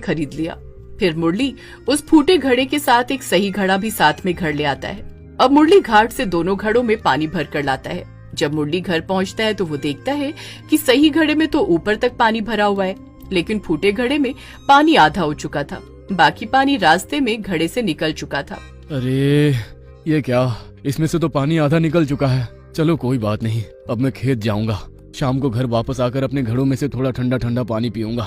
खरीद लिया। फिर मुरली उस फूटे घड़े के साथ एक सही घड़ा भी साथ में घर ले आता है। अब मुरली घाट से दोनों घड़ों में पानी भर कर लाता है। जब मुरली घर पहुंचता है तो वो देखता है कि सही घड़े में तो ऊपर तक पानी भरा हुआ है, लेकिन फूटे घड़े में पानी आधा हो चुका था। बाकी पानी रास्ते में घड़े से निकल चुका था। अरे ये क्या, इसमें से तो पानी आधा निकल चुका है। चलो कोई बात नहीं, अब मैं खेत जाऊंगा। शाम को घर वापस आकर अपने घड़ों में से थोड़ा ठंडा ठंडा पानी पीऊंगा।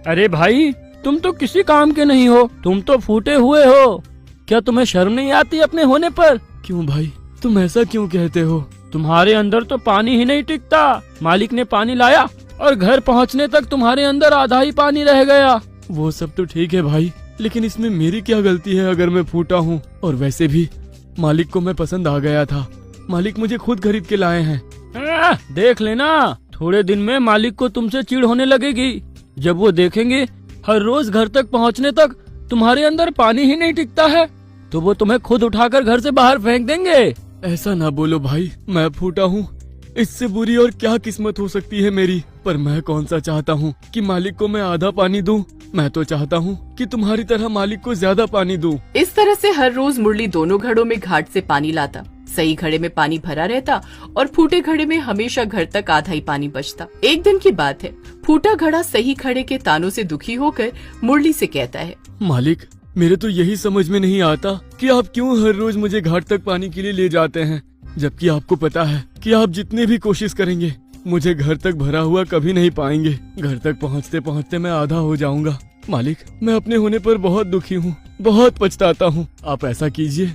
अरे भाई, तुम तो किसी काम के नहीं हो, तुम तो फूटे हुए हो। क्या तुम्हें शर्म नहीं आती अपने होने पर? क्यों भाई, तुम ऐसा क्यों कहते हो? तुम्हारे अंदर तो पानी ही नहीं टिकता। मालिक ने पानी लाया और घर पहुंचने तक तुम्हारे अंदर आधा ही पानी रह गया। वो सब तो ठीक है भाई, लेकिन इसमें मेरी क्या गलती है अगर मैं फूटा हूँ? और वैसे भी मालिक को मैं पसंद आ गया था। मालिक मुझे खुद खरीद के लाए हैं। देख लेना, थोड़े दिन में मालिक को तुमसे चिढ़ होने लगेगी। जब वो देखेंगे हर रोज घर तक पहुंचने तक तुम्हारे अंदर पानी ही नहीं टिकता है, तो वो तुम्हें खुद उठाकर घर से बाहर फेंक देंगे। ऐसा ना बोलो भाई, मैं फूटा हूँ, इससे बुरी और क्या किस्मत हो सकती है मेरी। पर मैं कौन सा चाहता हूँ कि मालिक को मैं आधा पानी दूं। मैं तो चाहता हूँ कि तुम्हारी तरह मालिक को ज्यादा पानी दूं। इस तरह से हर रोज मुरली दोनों घड़ों में घाट से पानी लाता। सही घड़े में पानी भरा रहता और फूटे घड़े में हमेशा घर तक आधा ही पानी बचता। एक दिन की बात है, फूटा घड़ा सही घड़े के तानों से दुखी होकर मुरली से कहता है, मालिक, मेरे तो यही समझ में नहीं आता कि आप क्यों हर रोज मुझे घाट तक पानी के लिए ले जाते हैं, जबकि आपको पता है कि आप जितने भी कोशिश करेंगे मुझे घर तक भरा हुआ कभी नहीं पाएंगे। घर तक पहुँचते पहुँचते मैं आधा हो जाऊंगा। मालिक, मैं अपने होने पर बहुत दुखी हूँ, बहुत पछताता हूँ। आप ऐसा कीजिए,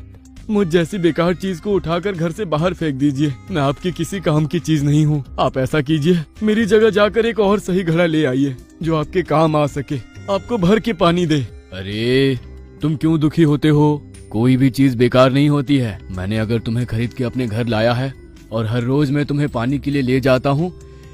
मुझ जैसी बेकार चीज को उठाकर घर से बाहर फेंक दीजिए। मैं आपकी किसी काम की चीज नहीं हूँ। आप ऐसा कीजिए, मेरी जगह जाकर एक और सही घड़ा ले आइए जो आपके काम आ सके, आपको भर के पानी दे। अरे तुम क्यों दुखी होते हो? कोई भी चीज बेकार नहीं होती है। मैंने अगर तुम्हें खरीद के अपने घर लाया है और हर रोज मैं तुम्हें पानी के लिए ले जाता हूँ,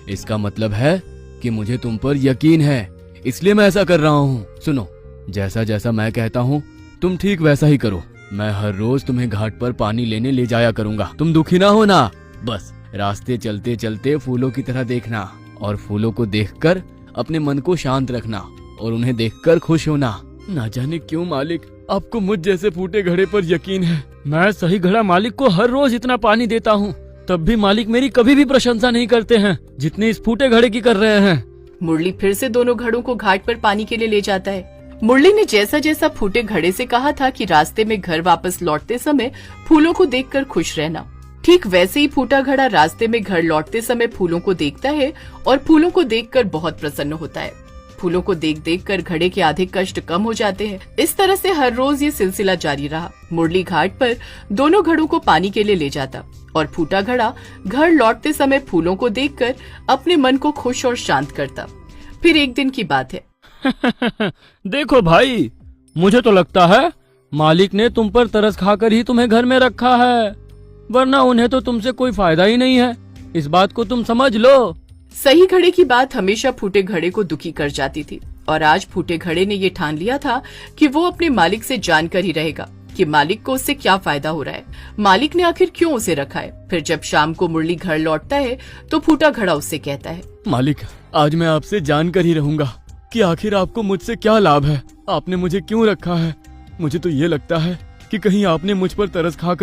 इसका मतलब है कि मुझे तुम पर यकीन है, इसलिए मैं ऐसा कर रहा हूँ। सुनो, जैसा जैसा मैं कहता हूँ तुम ठीक वैसा ही करो। मैं हर रोज तुम्हें घाट पर पानी लेने ले जाया करूंगा। तुम दुखी ना हो ना। बस रास्ते चलते चलते फूलों की तरह देखना और फूलों को देखकर अपने मन को शांत रखना और उन्हें देखकर खुश होना। ना जाने क्यों मालिक, आपको मुझ जैसे फूटे घड़े पर यकीन है। मैं सही घड़ा मालिक को हर रोज इतना पानी देता हूँ, तब भी मालिक मेरी कभी भी प्रशंसा नहीं करते हैं जितनी इस फूटे घड़े की कर रहे हैं। मुरली फिर से दोनों घड़ों को घाट पर पानी के लिए ले जाता है। मुरली ने जैसा जैसा फूटे घड़े से कहा था कि रास्ते में घर वापस लौटते समय फूलों को देखकर खुश रहना, ठीक वैसे ही फूटा घड़ा रास्ते में घर लौटते समय फूलों को देखता है और फूलों को देखकर बहुत प्रसन्न होता है। फूलों को देख देख कर घड़े के आधे कष्ट कम हो जाते हैं। इस तरह से हर रोज ये सिलसिला जारी रहा। मुरली घाट पर दोनों घड़ों को पानी के लिए ले जाता और फूटा घड़ा घर लौटते समय फूलों को देखकर अपने मन को खुश और शांत करता। फिर एक दिन की बात है। देखो भाई, मुझे तो लगता है मालिक ने तुम पर तरस खाकर ही तुम्हें घर में रखा है, वरना उन्हें तो तुमसे कोई फायदा ही नहीं है। इस बात को तुम समझ लो। सही घड़े की बात हमेशा फूटे घड़े को दुखी कर जाती थी और आज फूटे घड़े ने ये ठान लिया था कि वो अपने मालिक से जानकर ही रहेगा कि मालिक को उससे क्या फायदा हो रहा है, मालिक ने आखिर क्यों उसे रखा है। फिर जब शाम को मुरली घर लौटता है तो फूटा घड़ा उससे कहता है, मालिक, आज मैं आपसे जानकर ही रहूंगा कि आखिर आपको मुझसे क्या लाभ है, आपने मुझे क्यों रखा है। मुझे तो ये लगता है कि कहीं आपने मुझ पर तरस खाकर